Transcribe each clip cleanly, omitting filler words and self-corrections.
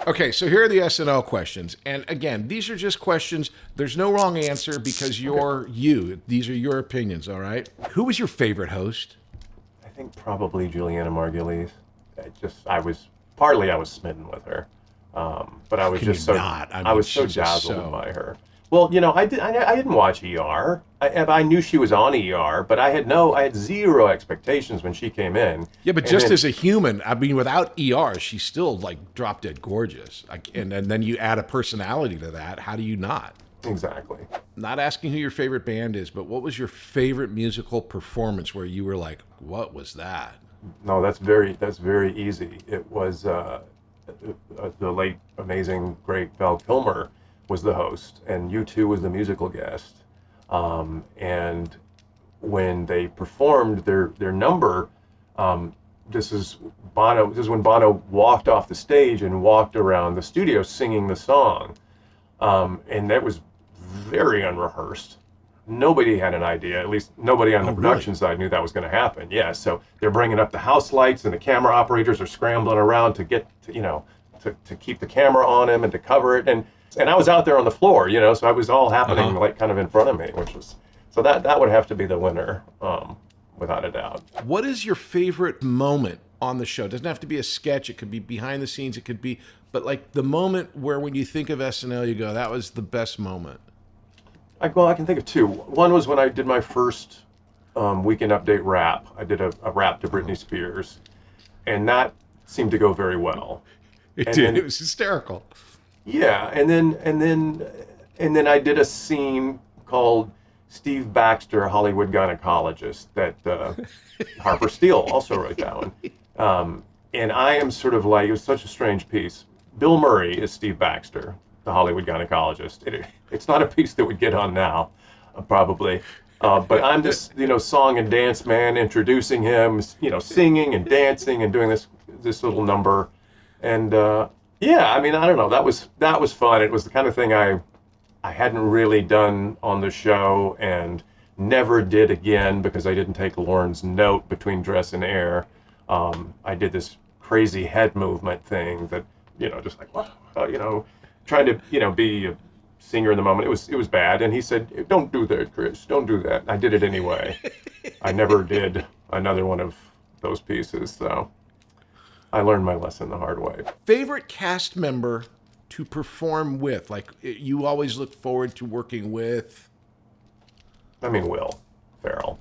Okay, so here are the SNL questions. And again, these are just questions. There's no wrong answer because you're you. These are your opinions, all right? Who was your favorite host? I think probably Juliana Margulies. I was smitten with her. But I was Can just you so, not? I I mean, was so she's just dazzled so... by her. Well, I didn't watch ER. I knew she was on ER, but I had zero expectations when she came in. Yeah, but And just then, as a human, I mean, without ER, she's still like drop dead gorgeous. And then you add a personality to that. How do you not? exactly. Not asking who your favorite band is, but what was your favorite musical performance where you were like, what was that? No, that's very easy. It was the late, amazing, great Val Kilmer was the host, and U2 was the musical guest. And when they performed their number, this is Bono. This is when Bono walked off the stage and walked around the studio singing the song, and that was very unrehearsed. Nobody had an idea. At least nobody on the Oh, really? production side knew that was going to happen. Yeah, so they're bringing up the house lights, and the camera operators are scrambling around to get to keep the camera on him and to cover it. And I was out there on the floor, so it was all happening like kind of in front of me, which was so that would have to be the winner, without a doubt. What is your favorite moment on the show? It doesn't have to be a sketch. It could be behind the scenes. It could be, but like the moment where when you think of SNL, you go, that was the best moment. I can think of two. One was when I did my first Weekend Update rap. I did a rap to Britney Spears, and that seemed to go very well. It And did. then- It was hysterical. Yeah, and then I did a scene called Steve Baxter, a Hollywood gynecologist, that Harper Steele also wrote that one. And I am sort of like, it was such a strange piece. Bill Murray is Steve Baxter, the Hollywood gynecologist. It's not a piece that would get on now, probably. But I'm this, song and dance man, introducing him, singing and dancing and doing this little number. And yeah, I mean, I don't know. That was fun. It was the kind of thing I hadn't really done on the show and never did again because I didn't take Lauren's note between dress and air. I did this crazy head movement thing that, just like, wow, trying to, be a singer in the moment. It was bad. And he said, don't do that, Chris. Don't do that. I did it anyway. I never did another one of those pieces, so I learned my lesson the hard way. Favorite cast member to perform with? Like you always look forward to working with? I mean, Will Ferrell,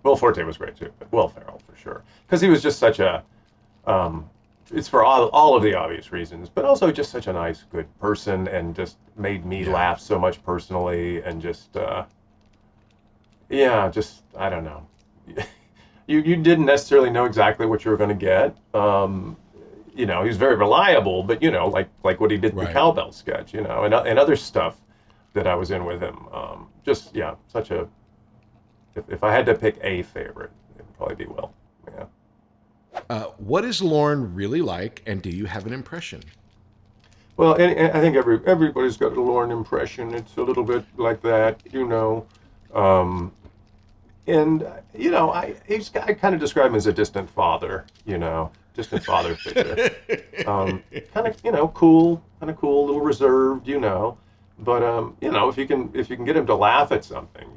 Will Forte was great too, but Will Ferrell for sure. Because he was just such a, it's for all of the obvious reasons, but also just such a nice, good person and just made me laugh so much personally and just, I don't know. You didn't necessarily know exactly what you were going to get. He was very reliable, but like what he did in the cowbell sketch, and other stuff that I was in with him. Such a. If I had to pick a favorite, it'd probably be Will. Yeah. What is Lauren really like, and do you have an impression? Well, and I think everybody's got a Lauren impression. It's a little bit like that, And I kind of describe him as a distant father, distant father figure. Cool, a little reserved, But if you can get him to laugh at something,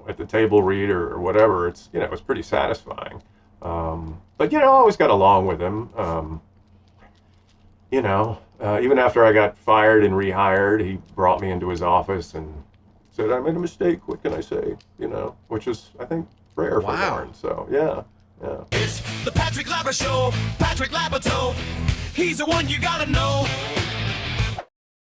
at the table read or whatever, it's it's pretty satisfying. But I always got along with him. Even after I got fired and rehired, he brought me into his office and said, I made a mistake, what can I say? Which is, I think, rare for Lauren. So, yeah. It's the Patrick Labyorteaux Show. Patrick Labyorteaux. He's the one you gotta know.